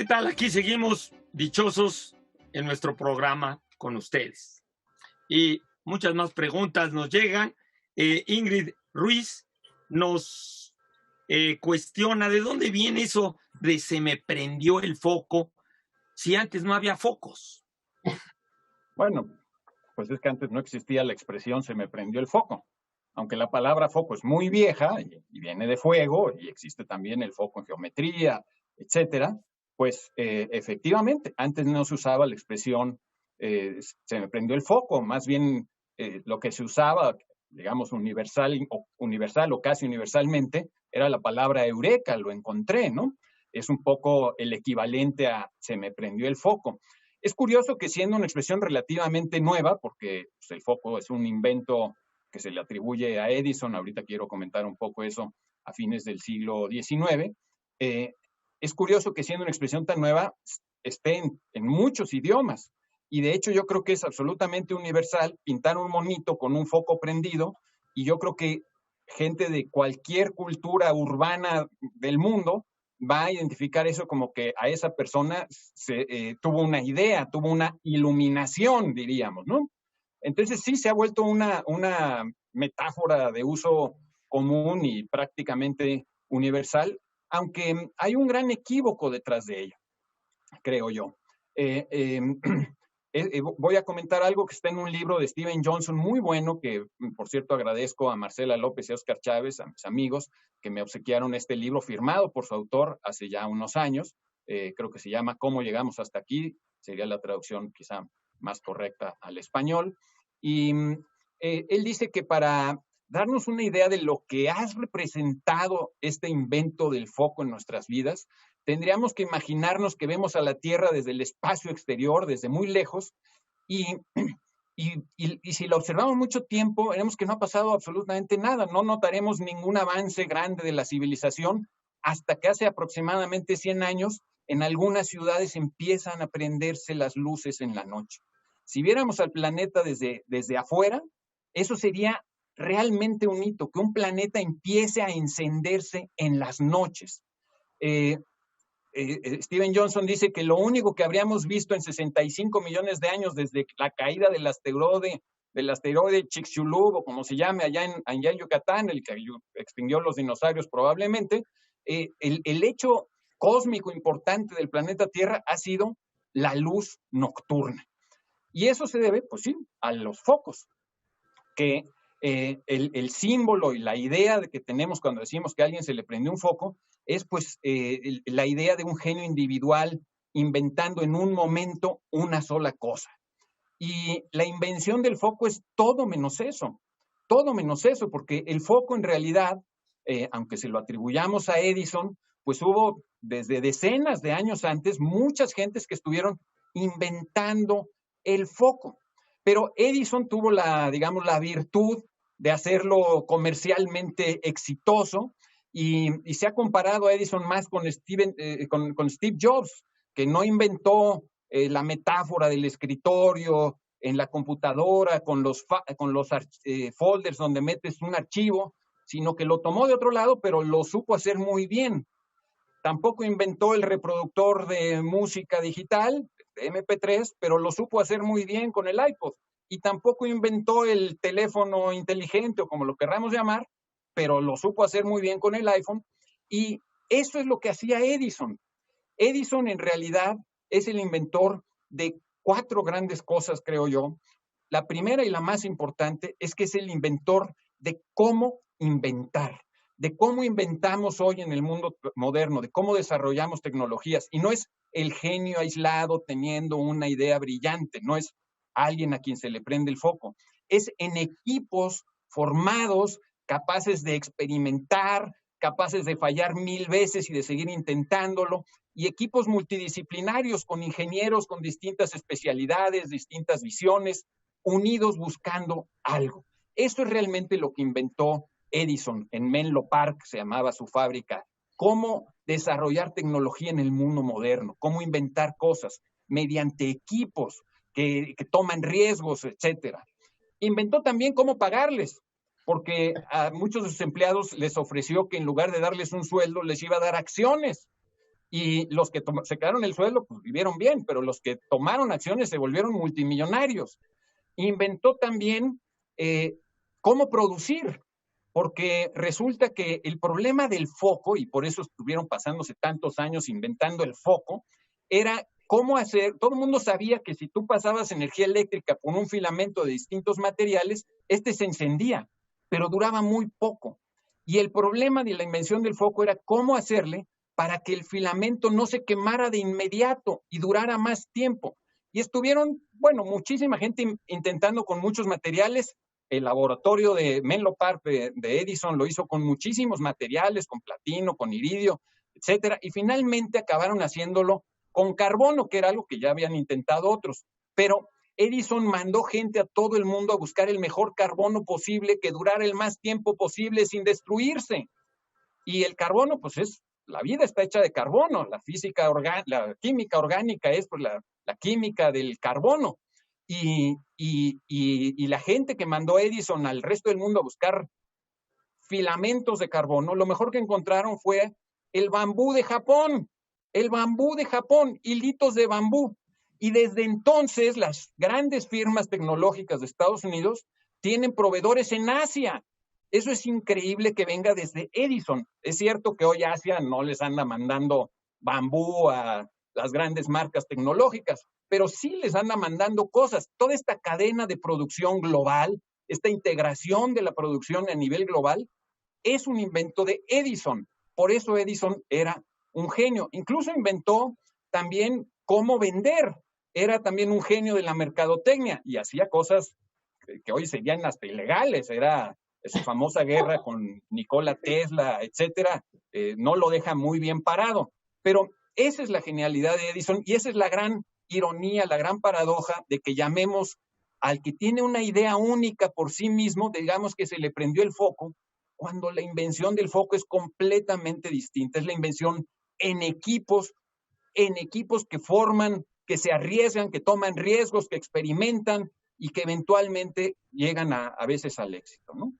¿Qué tal? Aquí seguimos dichosos en nuestro programa con ustedes. Y muchas más preguntas nos llegan. Ingrid Ruiz nos cuestiona de dónde viene eso de se me prendió el foco si antes no había focos. Bueno, pues es que antes no existía la expresión se me prendió el foco. Aunque la palabra foco es muy vieja y viene de fuego y existe también el foco en geometría, etcétera, pues efectivamente antes no se usaba la expresión se me prendió el foco, más bien lo que se usaba, digamos, universal o casi universalmente, era la palabra eureka, lo encontré, ¿no? Es un poco el equivalente a se me prendió el foco. Es curioso que siendo una expresión relativamente nueva, porque pues, el foco es un invento que se le atribuye a Edison, ahorita quiero comentar un poco eso, a fines del siglo XIX, es curioso que siendo una expresión tan nueva esté en muchos idiomas. Y de hecho yo creo que es absolutamente universal pintar un monito con un foco prendido, y yo creo que gente de cualquier cultura urbana del mundo va a identificar eso como que a esa persona tuvo una idea, tuvo una iluminación, diríamos, ¿no? Entonces sí se ha vuelto una metáfora de uso común y prácticamente universal, aunque hay un gran equívoco detrás de ella, creo yo. Voy a comentar algo que está en un libro de Steven Johnson muy bueno, que por cierto agradezco a Marcela López y a Oscar Chávez, a mis amigos, que me obsequiaron este libro firmado por su autor hace ya unos años. Creo que se llama ¿Cómo llegamos hasta aquí? Sería la traducción quizá más correcta al español. Y él dice que para darnos una idea de lo que ha representado este invento del foco en nuestras vidas, tendríamos que imaginarnos que vemos a la Tierra desde el espacio exterior, desde muy lejos, y si la observamos mucho tiempo, veremos que no ha pasado absolutamente nada, no notaremos ningún avance grande de la civilización hasta que hace aproximadamente 100 años, en algunas ciudades empiezan a prenderse las luces en la noche. Si viéramos al planeta desde afuera, eso sería realmente un hito, que un planeta empiece a encenderse en las noches. Steven Johnson dice que lo único que habríamos visto en 65 millones de años desde la caída del asteroide Chicxulub, o como se llame, allá en Yucatán, el que extinguió los dinosaurios probablemente, el hecho cósmico importante del planeta Tierra ha sido la luz nocturna. Y eso se debe, pues sí, a los focos, que el símbolo y la idea de que tenemos cuando decimos que a alguien se le prende un foco es pues la idea de un genio individual inventando en un momento una sola cosa. Y la invención del foco es todo menos eso, porque el foco en realidad, aunque se lo atribuyamos a Edison, pues hubo desde decenas de años antes muchas gentes que estuvieron inventando el foco. Pero Edison tuvo la virtud de hacerlo comercialmente exitoso, y se ha comparado a Edison más con Steve Jobs, que no inventó la metáfora del escritorio en la computadora con los folders donde metes un archivo, sino que lo tomó de otro lado, pero lo supo hacer muy bien. Tampoco inventó el reproductor de música digital, MP3, pero lo supo hacer muy bien con el iPod. Y tampoco inventó el teléfono inteligente, o como lo querramos llamar, pero lo supo hacer muy bien con el iPhone. Y eso es lo que hacía Edison. Edison en realidad es el inventor de 4 grandes cosas, creo yo. La primera y la más importante es que es el inventor de cómo inventar, de cómo inventamos hoy en el mundo moderno, de cómo desarrollamos tecnologías. Y no es el genio aislado teniendo una idea brillante, no es alguien a quien se le prende el foco. Es en equipos formados, capaces de experimentar, capaces de fallar 1000 veces y de seguir intentándolo, y equipos multidisciplinarios con ingenieros con distintas especialidades, distintas visiones, unidos buscando algo. Eso es realmente lo que inventó Edison en Menlo Park, se llamaba su fábrica. Cómo desarrollar tecnología en el mundo moderno, cómo inventar cosas mediante equipos que toman riesgos, etcétera. Inventó también cómo pagarles, porque a muchos de sus empleados les ofreció que en lugar de darles un sueldo, les iba a dar acciones. Y los que se quedaron en el suelo, pues vivieron bien, pero los que tomaron acciones se volvieron multimillonarios. Inventó también cómo producir, porque resulta que el problema del foco, y por eso estuvieron pasándose tantos años inventando el foco, era cómo hacer. Todo el mundo sabía que si tú pasabas energía eléctrica con un filamento de distintos materiales, este se encendía, pero duraba muy poco. Y el problema de la invención del foco era cómo hacerle para que el filamento no se quemara de inmediato y durara más tiempo. Y estuvieron, bueno, muchísima gente intentando con muchos materiales. El laboratorio de Menlo Park de Edison lo hizo con muchísimos materiales, con platino, con iridio, etcétera, y finalmente acabaron haciéndolo con carbono, que era algo que ya habían intentado otros. Pero Edison mandó gente a todo el mundo a buscar el mejor carbono posible, que durara el más tiempo posible sin destruirse. Y el carbono, pues la vida está hecha de carbono, la química orgánica es pues la química del carbono. Y la gente que mandó Edison al resto del mundo a buscar filamentos de carbono, lo mejor que encontraron fue el bambú de Japón, hilitos de bambú. Y desde entonces las grandes firmas tecnológicas de Estados Unidos tienen proveedores en Asia. Eso es increíble que venga desde Edison. Es cierto que hoy Asia no les anda mandando bambú a las grandes marcas tecnológicas, pero sí les anda mandando cosas. Toda esta cadena de producción global, esta integración de la producción a nivel global, es un invento de Edison. Por eso Edison era un genio. Incluso inventó también cómo vender. Era también un genio de la mercadotecnia y hacía cosas que hoy serían hasta ilegales. Era esa famosa guerra con Nikola Tesla, etcétera, no lo deja muy bien parado. Pero esa es la genialidad de Edison y esa es la gran ironía, la gran paradoja de que llamemos al que tiene una idea única por sí mismo, digamos que se le prendió el foco, cuando la invención del foco es completamente distinta. Es la invención en equipos que forman, que se arriesgan, que toman riesgos, que experimentan y que eventualmente llegan a veces al éxito, ¿no?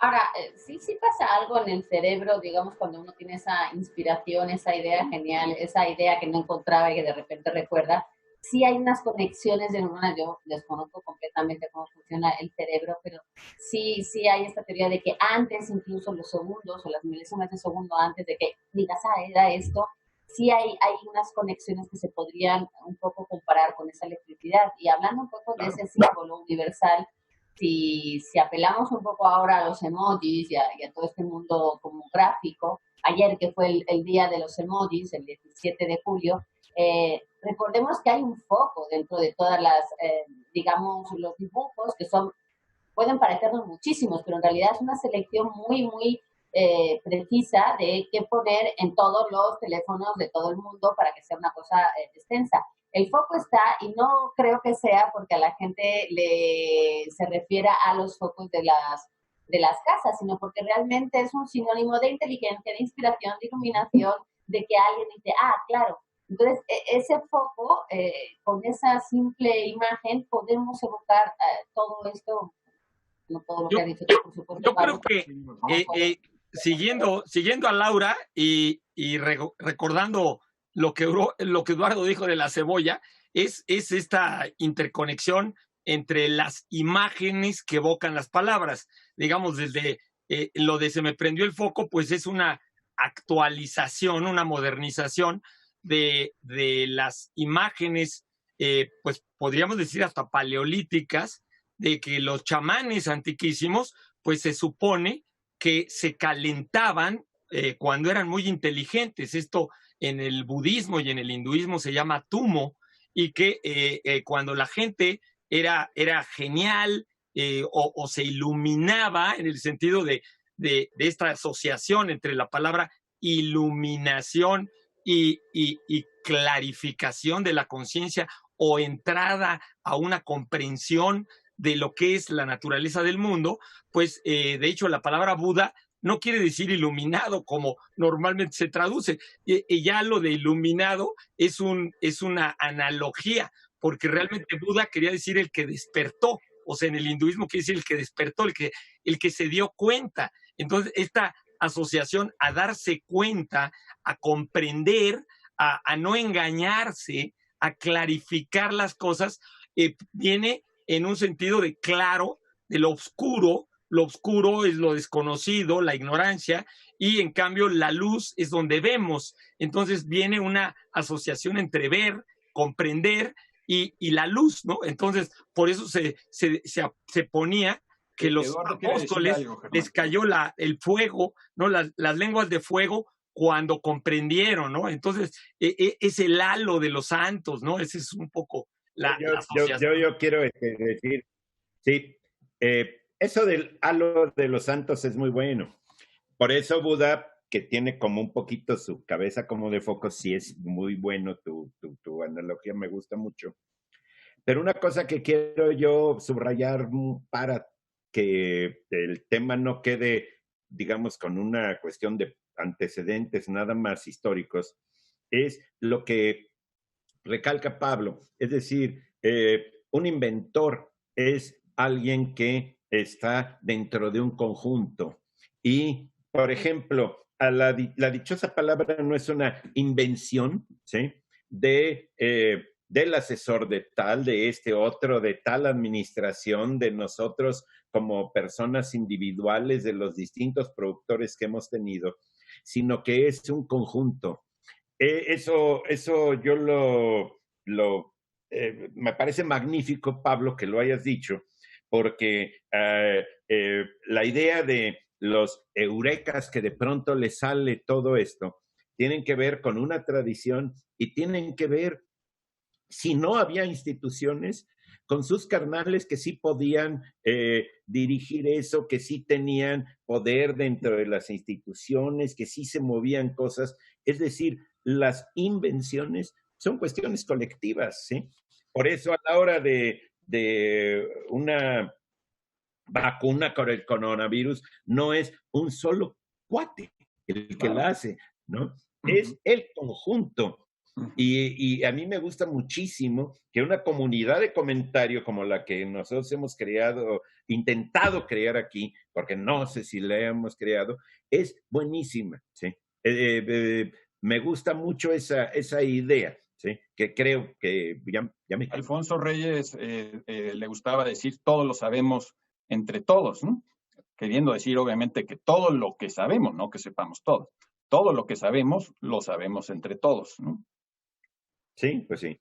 Ahora, sí pasa algo en el cerebro, digamos, cuando uno tiene esa inspiración, esa idea genial, esa idea que no encontraba y que de repente recuerda. Sí hay unas conexiones de neuronas, yo desconozco completamente cómo funciona el cerebro, pero sí hay esta teoría de que antes, incluso los segundos o las milésimas de segundo antes de que digas, era esto, sí hay unas conexiones que se podrían un poco comparar con esa electricidad. Y hablando un poco de ese símbolo universal, si apelamos un poco ahora a los emojis y a todo este mundo como gráfico, ayer que fue el día de los emojis, el 17 de julio, recordemos que hay un foco dentro de todas las, digamos, los dibujos que pueden parecernos muchísimos, pero en realidad es una selección muy precisa de qué poner en todos los teléfonos de todo el mundo para que sea una cosa extensa. El foco está, y no creo que sea porque a la gente se refiera a los focos de las casas, sino porque realmente es un sinónimo de inteligencia, de inspiración, de iluminación, de que alguien dice, claro. Entonces, ese foco, con esa simple imagen, podemos evocar todo esto, no todo lo que ha dicho, por supuesto. Yo creo que, siguiendo a Laura y recordando lo que Eduardo dijo de la cebolla, es esta interconexión entre las imágenes que evocan las palabras. Digamos, desde lo de se me prendió el foco, pues es una actualización, una modernización de las imágenes, pues podríamos decir hasta paleolíticas, de que los chamanes antiquísimos, pues se supone que se calentaban cuando eran muy inteligentes. Esto en el budismo y en el hinduismo se llama tumo, y que cuando la gente era genial o se iluminaba, en el sentido de esta asociación entre la palabra iluminación y clarificación de la conciencia o entrada a una comprensión de lo que es la naturaleza del mundo, pues de hecho la palabra Buda no quiere decir iluminado como normalmente se traduce. Y ya lo de iluminado es una analogía, porque realmente Buda quería decir el que despertó. O sea, en el hinduismo quiere decir el que despertó, el que se dio cuenta. Entonces, esta asociación a darse cuenta, a comprender, a no engañarse, a clarificar las cosas, viene en un sentido de claro, de lo oscuro es lo desconocido, la ignorancia, y en cambio la luz es donde vemos. Entonces viene una asociación entre ver, comprender y la luz, ¿no? Entonces, por eso se ponía que los Eduardo apóstoles les cayó el fuego, ¿no? Las lenguas de fuego cuando comprendieron, ¿no? Entonces, es el halo de los santos, ¿no? Ese es un poco la asociación. Yo quiero decir, sí, eso del halo de los santos es muy bueno. Por eso Buda, que tiene como un poquito su cabeza como de foco, sí es muy bueno, tu analogía me gusta mucho. Pero una cosa que quiero yo subrayar para que el tema no quede, digamos, con una cuestión de antecedentes nada más históricos, es lo que recalca Pablo. Es decir, un inventor es alguien que está dentro de un conjunto. Y, por ejemplo, la dichosa palabra no es una invención, ¿sí? Del asesor de tal, de este otro, de tal administración, de nosotros como personas individuales, de los distintos productores que hemos tenido, sino que es un conjunto. Eso yo me parece magnífico, Pablo, que lo hayas dicho, porque la idea de los eurekas que de pronto les sale todo esto, tienen que ver con una tradición y tienen que ver, si no había instituciones, con sus carnales que sí podían dirigir eso, que sí tenían poder dentro de las instituciones, que sí se movían cosas. Es decir, las invenciones son cuestiones colectivas, ¿sí? Por eso a la hora de una vacuna con el coronavirus, no es un solo cuate el que la hace, ¿no? Es el conjunto. Y a mí me gusta muchísimo que una comunidad de comentario como la que nosotros hemos creado, intentado crear aquí, porque no sé si la hemos creado, es buenísima, ¿sí? Me gusta mucho esa idea, ¿sí? Que creo que ya me... Alfonso Reyes le gustaba decir, todos lo sabemos entre todos, ¿no? Queriendo decir, obviamente, que todo lo que sabemos, no que sepamos todo, todo lo que sabemos, lo sabemos entre todos, ¿no? Sí, pues sí.